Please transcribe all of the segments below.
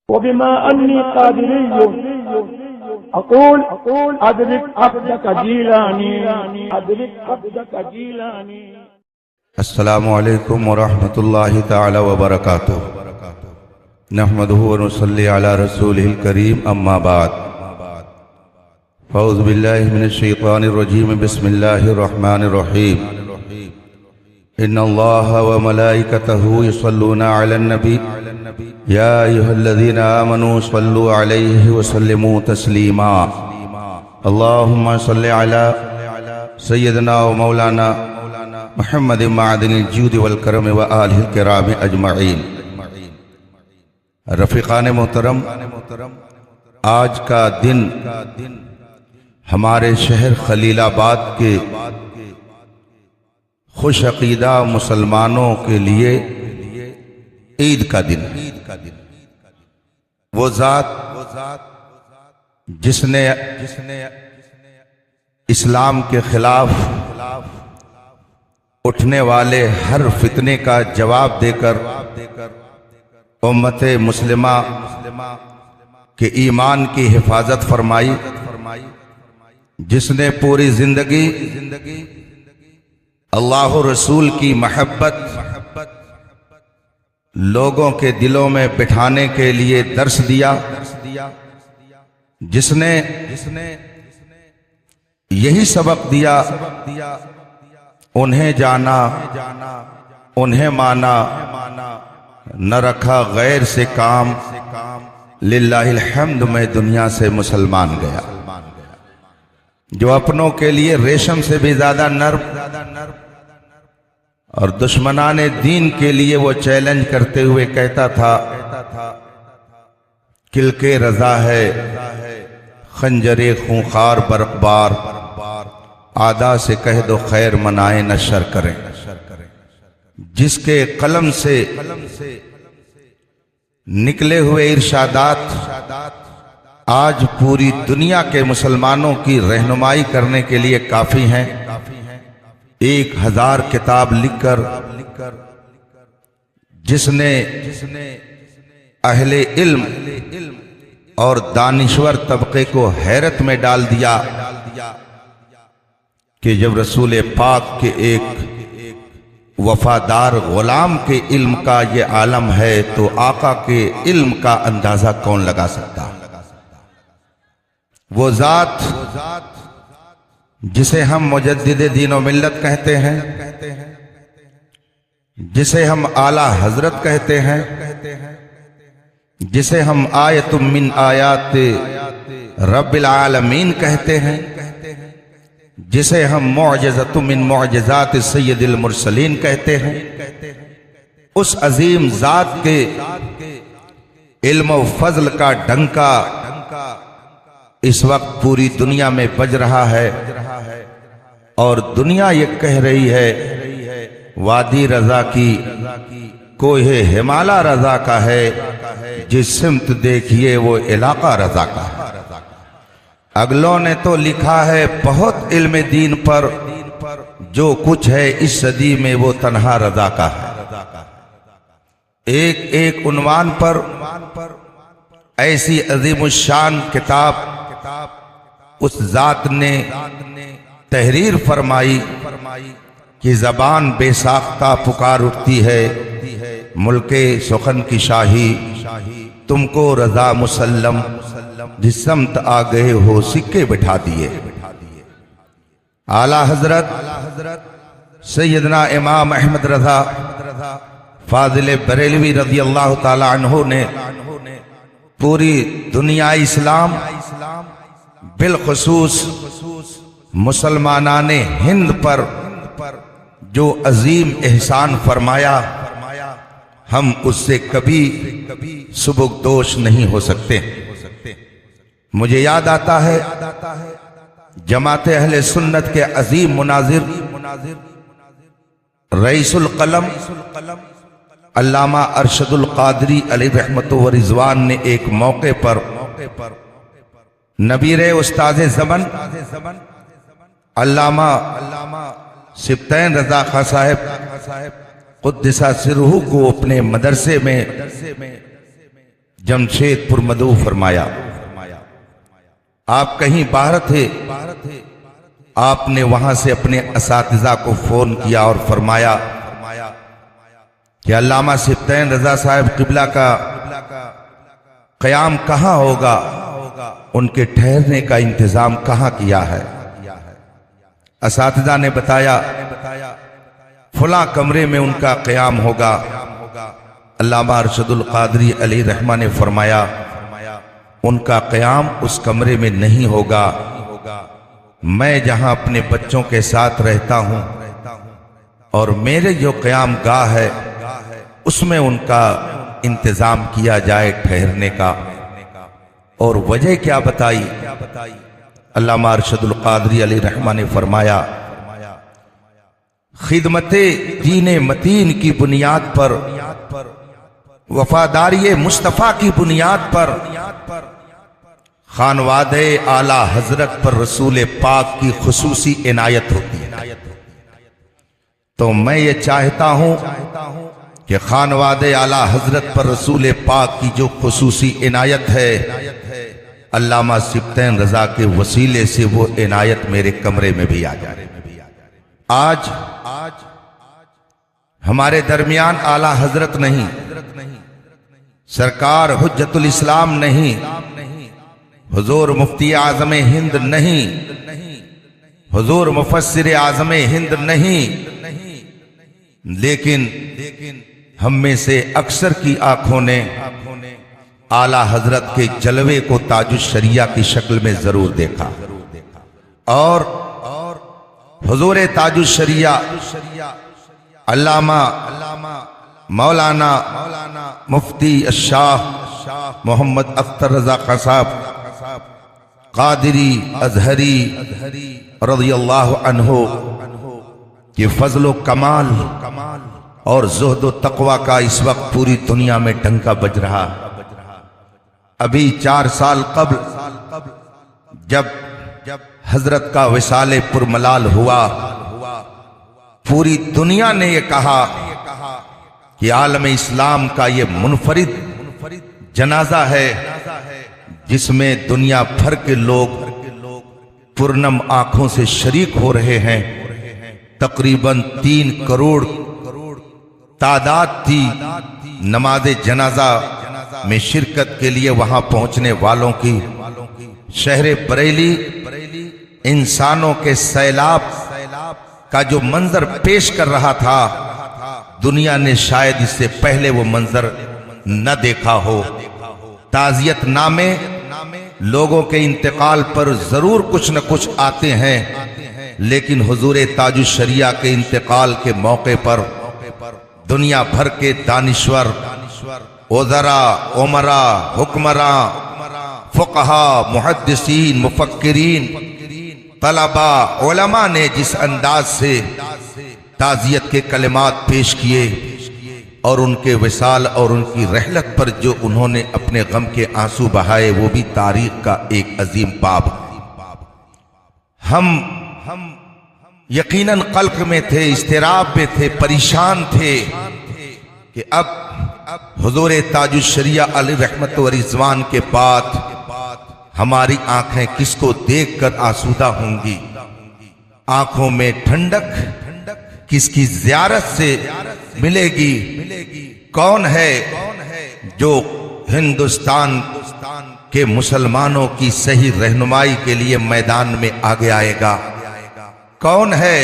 वबिमा अन्नी कादिरिय्युन अक़ूल अदरिक अब्दक जीलानी अदरिक अब्दक जीलानी। अस्सलामु अलैकुम वरहमतुल्लाहि तआला वबरकातुहू। नहमदुहु व नुसल्ली अला रसूलिहिल करीम, अम्मा बाद। फ़ौज़ु बिल्लाहि मिनश शैतानिर रजीम, बिस्मिल्लाहिर रहमानिर रहीम। इन्नल्लाहा व मलाइकतहु युसल्लूना अलन नबी या अय्युहल्लज़ीना आमनू सल्लु अलैहि व सल्लिमू तस्लीमा। अल्लाहुम्मा सल्लि अला सय्यिदना व मौलाना मुहम्मद मादिनिल जूदि वल करम व आलिहिल किराम अजमईन। रफ़ीक़ान मोहतरम, आज का दिन हमारे शहर खलीलाबाद के खुश अकीदा मुसलमानों के लिए ईद का दिन। वो ज़ात जिसने इस्लाम के खिलाफ उठने वाले हर फितने का जवाब देकर उम्मत मुस्लिमा के ईमान की हिफाजत फरमाई, जिसने पूरी जिंदगी अल्लाह रसूल की महब्बत लोगों के दिलों में बिठाने के लिए दर्स दिया, जिसने यही सबक दिया, उन्हें जाना उन्हें माना, न रखा गैर से काम, लिल्लाहिल हम्द में दुनिया से मुसलमान गया। जो अपनों के लिए रेशम से भी ज्यादा नर्म और दुश्मनाने दीन के लिए वो चैलेंज करते हुए कहता था, किल के रजा है खंजरे खूंखार बरकबार, आदा से कह दो खैर मनाए न शर करें। जिसके कलम से निकले हुए इरशादात आज पूरी दुनिया के मुसलमानों की रहनुमाई करने के लिए काफी हैं। 1000 किताब लिखकर जिसने अहले इल्म और दानिश्वर तबके को हैरत में डाल दिया कि जब रसूल पाक के एक वफादार गुलाम के इल्म का ये आलम है तो आका के इल्म का अंदाजा कौन लगा सकता। वो जात जिसे हम मुजद्दिदे दीन व मिल्लत कहते हैं, जिसे हम आला हजरत कहते हैं, जिसे हम आयतुम मिन आयात रब्बिल आलमीन कहते हैं, जिसे हम मुअजिज़तुम मिन मुअजिज़ात सय्यदिल मुरसलीन कहते हैं, उस अजीम जात के इल्म व फजल का डंका इस वक्त पूरी दुनिया में बज रहा है और दुनिया ये कह रही है वादी रजा की कोहे हिमालय रजा का है, जिस सिमत देखिए वो इलाका रजा का है। अगलों ने तो लिखा है बहुत इल्म दीन पर, जो कुछ है इस सदी में वो तन्हा रजा का है। एक एक उन्वान पर ऐसी अजीमुशान किताब उस जात ने तहरीर फरमाई कि जबान बेसाख्ता पुकार उठती है, मुल्के सुखन की शाही तुमको रजा मुसल्लम, जिस समत आ गए हो सिक्के बिठा दिए। आला हजरत सैयदना इमाम अहमद रजा फाजिल बरेलवी रज़ी अल्लाह ताला अन्हु ने पूरी दुनिया इस्लाम बिलखुसूस मुसलमानाने हिंद पर जो अजीम एहसान फरमाया, हम उससे कभी सुबुकदोश नहीं हो सकते। मुझे याद आता है जमाते अहले सुन्नत के अजीम मुनाजिर रईसुल कलम अल्लामा अरशदुल कादरी अलैहि रहमतुल्लाह व रिज़वान ने एक मौके पर नबीर उस्ताद ज़मन अल्लामा सिब्तैन रजा खां साहब क़ुद्दिसा सिरहू को अपने मदरसे में जमशेदपुर मधु फरमाया, आप कहीं बाहर थे, आपने वहां से अपने असातिज़ा को फोन किया और फरमाया कि अल्लामा सिब्तैन रजा साहब किबला का क़याम कहाँ होगा, उनके ठहरने का इंतजाम कहाँ किया है। असातिज़ा ने बताया फला कमरे में उनका क़याम होगा। अल्लामा अरशदुल क़ादरी अलैहि रहमा ने फरमाया उनका क़याम उस कमरे में नहीं होगा, मैं जहां अपने बच्चों के साथ रहता हूं और मेरे जो क़याम गाह है उसमें उनका इंतजाम किया जाए ठहरने का। और वजह क्या बताई, अल्लामा अरशदुल क़ादरी अलैहि रहमा ने फरमाया खिदमते दीन मतीन की बुनियाद पर, वफादारी मुस्तफ़ा की बुनियाद पर, खानवादे आला हजरत पर रसूल पाक की खुसूसी इनायत होती है। तो मैं ये चाहता हूं कि खानवादे आला हजरत पर रसूल पाक की जो खुसूसी इनायत है, अल्लामा सिब्तैन रजा के वसीले से वो इनायत मेरे कमरे में भी आ जाए। आज हमारे दरमियान आला हजरत नहीं, सरकार हुज्जतुल इस्लाम नहीं, हुजूर मुफ्ती आज़म हिंद नहीं, हुजूर मुफस्सिर आज़म हिंद नहीं, लेकिन हम में से अक्सर की आंखों ने आला हजरत के जलवे को ताजुश शरिया की शक्ल में जरूर देखा। और हुजूर ताजुश शरिया अल्लामा मौलाना मुफ्ती शाह मोहम्मद अख्तर रजा खां साहब कादिरी अजहरी रज़ियल्लाहु अन्हु के फजलो कमाल और ज़ुहद तक़वा का इस वक्त पूरी दुनिया में डंका बज रहा। अभी 4 साल कब्ल जब हजरत का विसाले पुरमलाल हुआ, पूरी दुनिया ने यह कहा कि आलम इस्लाम का ये मुनफरिद जनाजा है जिसमें दुनिया भर के लोग पुरनम आंखों से शरीक हो रहे हैं। तकरीबन 3 करोड़ तादाद थी नमाज जनाजा में शिरकत के लिए वहां पहुंचने वालों की। शहर बरेली इंसानों के सैलाब का जो मंजर पेश कर रहा था, दुनिया ने शायद इससे पहले वो मंजर न देखा हो। ताजियत नामे लोगों के इंतकाल पर जरूर कुछ न कुछ आते हैं, लेकिन हुजूर ताजुश शरिया के इंतकाल के मौके पर दुनिया भर के दानिश्वर, ओज़रा, उमरा, हुक्मरा, फुक़हा, मुहद्दिसीन, मुफक्किरीन, तलबा, उलमा ने जिस अंदाज से ताज़ियत के कलिमात पेश किए और उनके विसाल और उनकी रहलत पर जो उन्होंने अपने गम के आंसू बहाए, वो भी तारीख का एक अजीम बाब। हम यकीनन कल्क में थे, इस्तिराब में थे, परेशान थे कि अब हुजूर ताजुश शरिया अलैहि रहमत व रिज़वान के बाद हमारी आंखें किसको देखकर आसूदा होंगी, आंखों में ठंडक किसकी ज़ियारत से मिलेगी। कौन है जो हिंदुस्तान के मुसलमानों की सही रहनुमाई के लिए मैदान में आगे आएगा। कौन है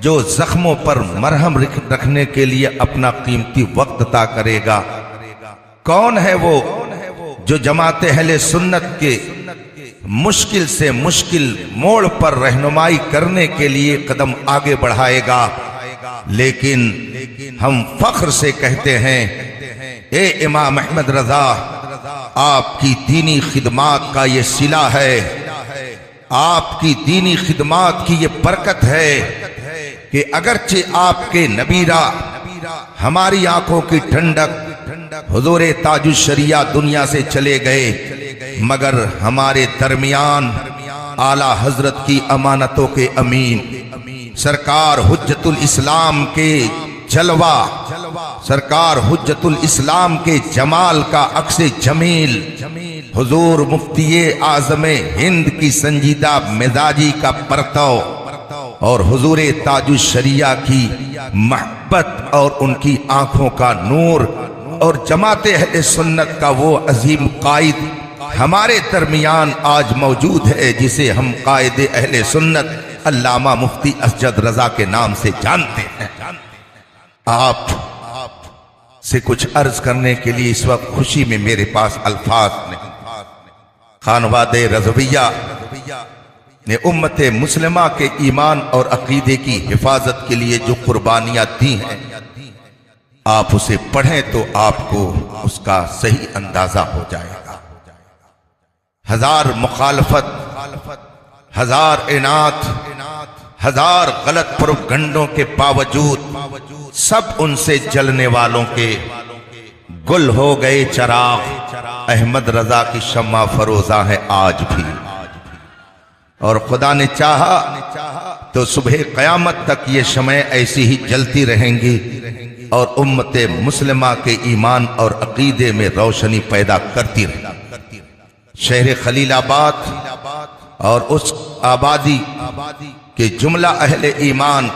जो जख्मों पर मरहम रखने के लिए अपना कीमती वक्त अता करेगा। कौन है वो जो जमात अहले सुन्नत के मुश्किल से मुश्किल मोड़ पर रहनुमाई करने के लिए कदम आगे बढ़ाएगा। लेकिन हम फख्र से कहते हैं, ए इमाम अहमद रजा, आपकी दीनी खिदमात का ये सिला है, आपकी दीनी खिदमात की ये बरकत है कि अगरचे आपके नबीरा हमारी आंखों की ठंडक हुजूर ताजुश शरिया दुनिया से चले गए, मगर हमारे दरमियान आला हजरत की अमानतों के अमीन सरकार हुज्जतुल इस्लाम के जलवा सरकार हुज्जतुल इस्लाम के जमाल का अक्से जमील हुजूर मुफ्ती आज़म हिंद की संजीदा मिजाजी का परतव और हुजूर ताजुश शरिया की महब्बत और उनकी आंखों का नूर और जमात अहले सुन्नत का वो अजीम कायद हमारे दरमियान आज मौजूद है, जिसे हम कायदे अहले सुन्नत अल्लामा मुफ्ती असजद रजा के नाम से जानते हैं। आप से कुछ अर्ज करने के लिए इस वक्त खुशी में मेरे पास अल्फाज नहीं। खानवादे रज़विया ने उम्मत मुस्लिमा के ईमान और अकीदे की हिफाजत के लिए जो कुर्बानियां दी हैं, आप उसे पढ़ें तो आपको उसका सही अंदाजा हो जाएगा। हजार मुखालफत, हजार इनात, हजार गलत प्रोपगंडों के बावजूद सब उनसे जलने वालों के गुल हो गए चराग अहमद रजा की शम्मा फरोजा है आज भी। और खुदा ने चाहा तो सुबह क़यामत तक ये शमएं ऐसी ही जलती रहेंगी और उम्मत मुस्लिमा के ईमान और अकीदे में रोशनी पैदा करती रहेगी। शहर खलीलाबाद और उस आबादी के जुमला अहले ईमान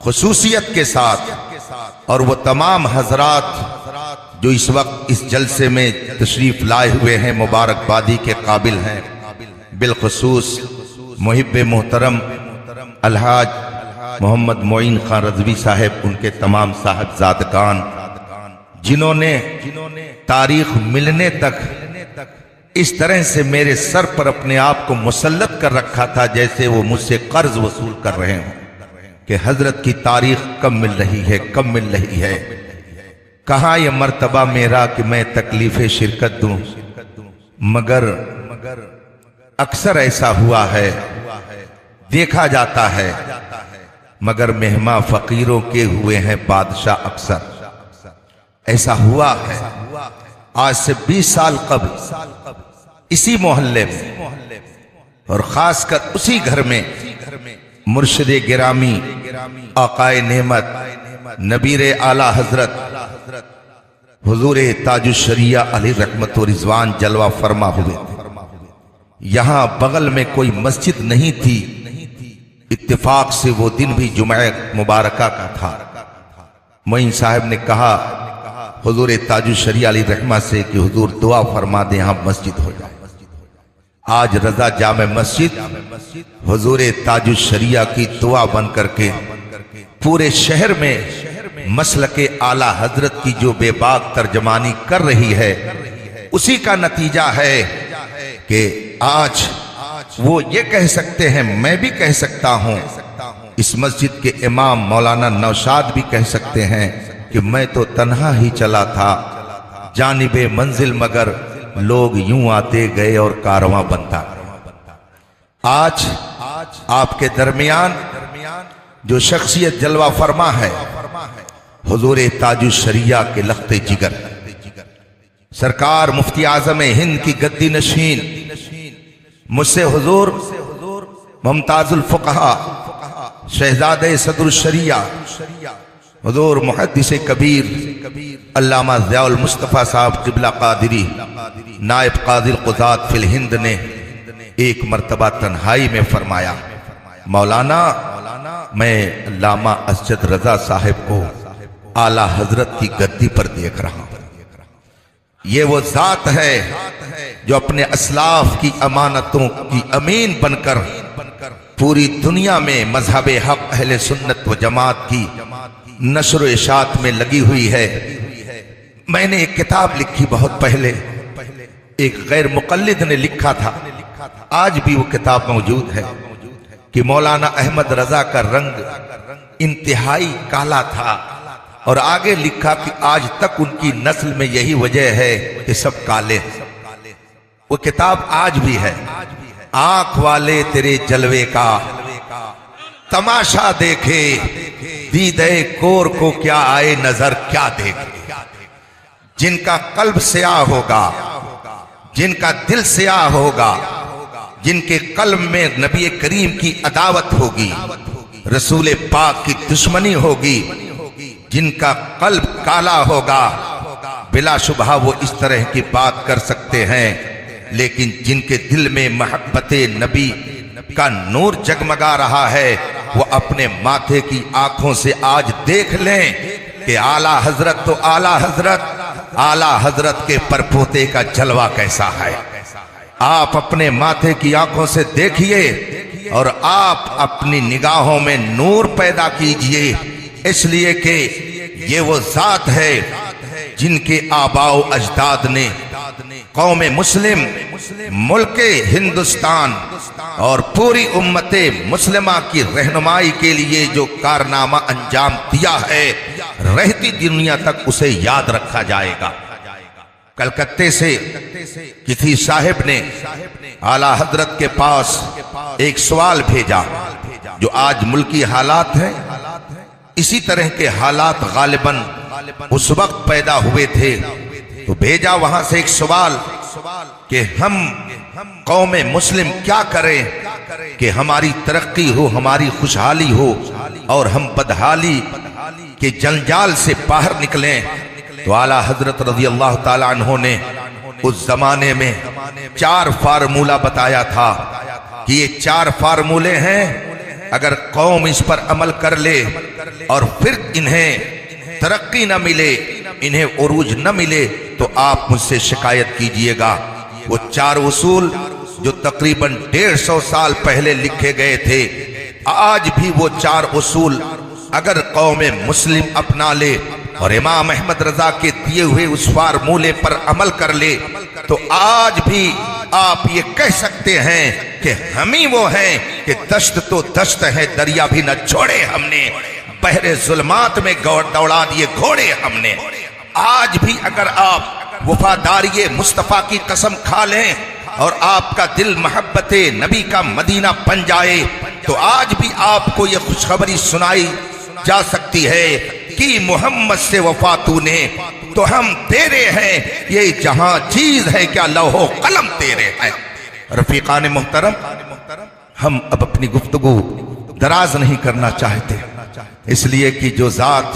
खुसूसियत के साथ और वो तमाम हजरात जो इस वक्त इस जलसे में तशरीफ लाए हुए हैं मुबारकबादी के काबिल हैं, बिलखुसूस मुहिब मोहतरम अलहाज मोहम्मद मोइन खान रज़वी साहब, उनके तमाम साहबजादगान जिन्होंने तारीख मिलने तक इस तरह से मेरे सर पर अपने आप को मुसल्लत कर रखा था जैसे वो मुझसे कर्ज वसूल कर रहे हों कि हजरत की तारीख कब मिल रही है, कब मिल रही है। कहाँ ये मर्तबा मेरा कि मैं तकलीफे शिरकत दूं, मगर अक्सर ऐसा हुआ है, देखा जाता है, मगर मेहमा फकीरों के हुए हैं बादशाह अक्सर। ऐसा हुआ है आज से 20 साल कबल इसी मोहल्ले में और खासकर उसी घर में मुर्शिद गिरामी आकाए नेमत नबीर आला हजरत हुजूर ताजुश शरिया अली रहमत व रिजवान जलवा फरमा हुए थे। यहाँ बगल में कोई मस्जिद नहीं थी, इत्तेफाक से वो दिन भी जुमे मुबारका का था। मोइन साहब ने कहा हुजूर ताजुश शरिया अली रहमा से कि हुजूर दुआ फरमा दे यहाँ मस्जिद हो जाए। आज रजा जामे मस्जिद हुजूर ताजुश शरिया की दुआ बन करके पूरे शहर में मसलके आला हजरत की जो बेबाक तर्जमानी कर रही है, उसी का नतीजा है कि आज वो ये कह सकते हैं, मैं भी कह सकता हूं, इस मस्जिद के इमाम मौलाना नौशाद भी कह सकते हैं कि मैं तो तन्हा ही चला था जानिबे मंजिल, मगर लोग यूं आते गए और कारवां बनता। आज आपके दरमियान जो शख्सियत जलवा फरमा है, हुजूर ताजुश शरिया के लख्ते जिगर सरकार मुफ्ती आज़म हिंद की गद्दी नशीन, मुझसे हुजूर मुमताजुल फुक़हा शहजादे सदरुल शरिया हुजूर मुहद्दिस कबीर अल्लामा ज़ियाउल मुस्तफ़ा साहब क़िबला क़ादिरी नायब क़ादिल क़ुज़ात फिल हिंद ने एक मर्तबा तन्हाई में फरमाया, मौलाना मैं अल्लामा असजद रजा साहिब को आला हजरत की गद्दी पर देख रहा हूं। ये वो जात है जो अपने असलाफ की अमानतों की अमीन बनकर पूरी दुनिया में मजहब हक अहले सुन्नत व जमात की नशर इशात में लगी हुई है। मैंने एक किताब लिखी बहुत पहले, एक गैर मुक़ल्लिद ने लिखा था, आज भी वो किताब मौजूद है कि मौलाना अहमद रजा का रंग इंतहाई काला था, और आगे लिखा कि आज तक उनकी नस्ल में यही वजह है कि सब काले हैं। वो किताब आज भी है। आंख वाले तेरे जलवे का तमाशा देखे, दीदे कोर को क्या आए नजर क्या देखे। जिनका कल्ब स्याह होगा, जिनका दिल स्याह होगा, जिनके कल्ब में नबी करीम की अदावत होगी, रसूल पाक की दुश्मनी होगी, जिनका कल्ब काला होगा बिलाशुबहा वो इस तरह की बात कर सकते हैं, लेकिन जिनके दिल में मोहब्बते नबी का नूर जगमगा रहा है वो अपने माथे की आंखों से आज देख लें कि आला हजरत तो आला हजरत के परपोते का जलवा कैसा है। आप अपने माथे की आंखों से देखिए और आप अपनी निगाहों में नूर पैदा कीजिए, इसलिए कि ये वो जात है जिनके आबाओ अजदाद ने कौम मुस्लिम, मुल्के हिंदुस्तान और पूरी उम्मते मुस्लिमा की रहनुमाई के लिए जो कारनामा अंजाम दिया है, रहती दुनिया तक उसे याद रखा जाएगा। कलकत्ते से किसी साहिब ने आला हजरत के पास एक सवाल भेजा, जो आज मुल्की हालात है, इसी तरह के हालात गालिबन उस वक्त पैदा हुए थे। तो भेजा वहां से एक सवाल कि हम कौम मुस्लिम क्या करें कि हमारी तरक्की हो, हमारी खुशहाली हो और हम बदहाली के जंजाल से बाहर निकलें। तो आला हजरत रज़ी अल्लाह ताला अन्हो ने उस जमाने में 4 फार्मूला बताया था कि ये 4 फार्मूले हैं, अगर कौम इस पर अमल कर ले और फिर इन्हें तरक्की न मिले, इन्हें उरूज न मिले, तो आप मुझसे शिकायत कीजिएगा। वो 4 उसूल जो तकरीबन 150 साल पहले लिखे गए थे, आज भी वो 4 उसूल अगर कौम मुस्लिम अपना ले और इमाम अहमद रजा के दिए हुए उस फार्मूले पर अमल कर ले, तो आज भी आप ये कह सकते हैं कि हम ही वो हैं कि दश्त तो दश्त है, दरिया भी न छोड़े हमने, बहरे जुल्मात में दौड़ा दिए घोड़े हमने। आज भी अगर आप वफादारी मुस्तफ़ा की कसम खा लें और आपका दिल मोहब्बते नबी का मदीना बन जाए, तो आज भी आपको ये खुशखबरी सुनाई जा सकती है कि मोहम्मद से वफा तूने तो हम तेरे हैं, ये जहां चीज है क्या लौहो कलम तेरे है। रफीकान मोहतरम, हम अब अपनी गुफ्तगू दराज नहीं करना चाहते, इसलिए कि जो जात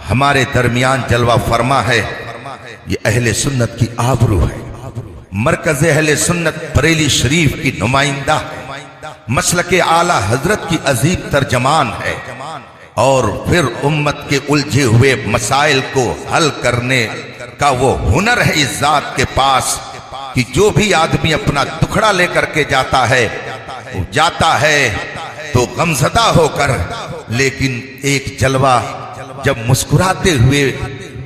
हमारे दरमियान जलवा फरमा है ये अहले सुन्नत की आबरू है, मरकज अहले सुन्नत बरेली शरीफ की नुमाइंदा है, मसलके आला हजरत की अजीब तर्जमान है और फिर उम्मत के उलझे हुए मसाइल को हल करने का वो हुनर है इस जात के पास कि जो भी आदमी अपना टुकड़ा लेकर के जाता है तो गमजदा होकर, लेकिन एक जलवा जब मुस्कुराते हुए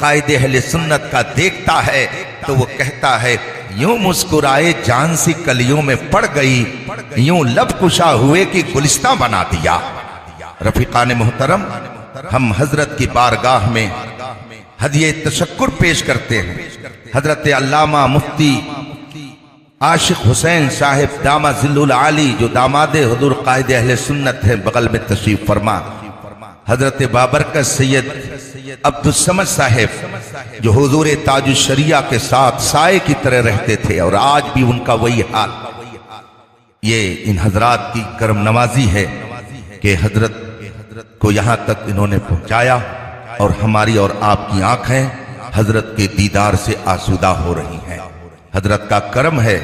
कायदे अहले सुन्नत का देखता है तो वो कहता है यूं मुस्कुराए जान सी कलियों में पड़ गई, यूं लब कुशा हुए कि गुलिस्तां बना दिया। रफीकान मोहतरम, हम हजरत की बारगाह में हदिये तशक्कुर पेश करते हैं। हजरत अल्लामा मुफ्ती आशिक हुसैन साहिब दामा जिल्लुल आली, जो दामादे हुजूर कायदे अहले सुन्नत है, बगल में तशरीफ फरमा। हजरत बाबरकत सैयद अब्दुल समद साहिब, जो हुजूर ताजुल शरिया के साथ साए की तरह रहते थे और आज भी उनका वही हाल। ये इन हजरात की करम नवाजी है कि हजरत को यहाँ तक इन्होंने पहुँचाया और हमारी और आपकी आंखें हजरत के दीदार से आसूदा हो रही हैं। हजरत का करम है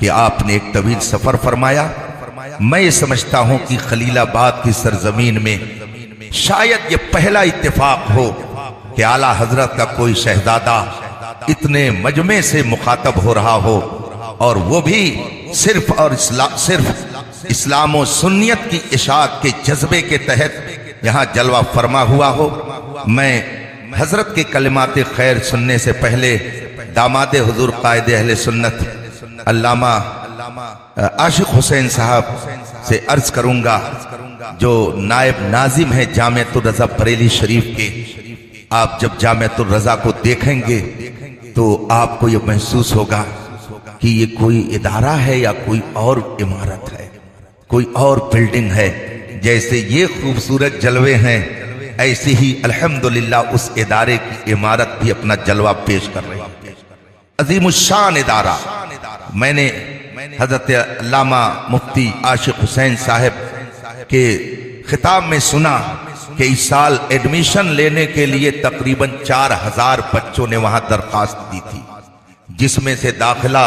कि आपने एक तवील सफर फरमाया। मैं ये समझता हूं कि खलीलाबाद की सरजमीन में शायद ये पहला इत्तेफाक हो कि आला हजरत का कोई शहजादा इतने मजमे से मुखातब हो रहा हो और वो भी सिर्फ और सिर्फ इस्लाम और सुन्नियत की इशाअत के जज्बे के तहत यहाँ जलवा फरमा हुआ हो। मैं हजरत के कलिमात खैर सुनने से पहले दामादे हुजूर कायदे अहले सुन्नत अल्लामा आशिक हुसैन साहब से अर्ज करूंगा, जो नायब नाजिम है जामिअतुर रज़ा बरेली शरीफ के। आप जब जामिअतुर रज़ा को देखेंगे तो आपको ये महसूस होगा कि ये कोई इदारा है या कोई और इमारत है, कोई और बिल्डिंग है। जैसे ये खूबसूरत जलवे हैं, ऐसे ही अल्हम्दुलिल्लाह उस इदारे की इमारत भी अपना जलवा पेश कर रही है। अजीमुशान इदारा। मैंने हजरत अल्लामा मुफ्ती आशिक हुसैन साहब के खिताब में सुना कि इस साल एडमिशन लेने के लिए तकरीबन 4000 बच्चों ने वहां दरखास्त दी थी, जिसमें से दाखिला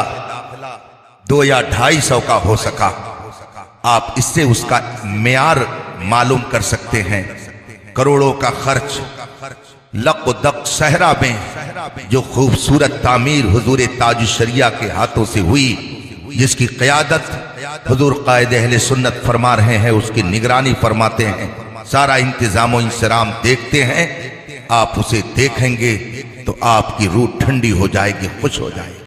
2 या 250 का हो सका। आप इससे उसका मेयार मालूम कर सकते हैं। करोड़ों का खर्च लक दक सहरा में जो खूबसूरत तामीर हुजूर ताज शरिया के हाथों से हुई, जिसकी क़यादत हुजूर कायद अहले सुन्नत फरमा रहे हैं, उसकी निगरानी फरमाते हैं, सारा इंतजाम इंसराम देखते हैं। आप उसे देखेंगे तो आपकी रूह ठंडी हो जाएगी, खुश हो जाएगी।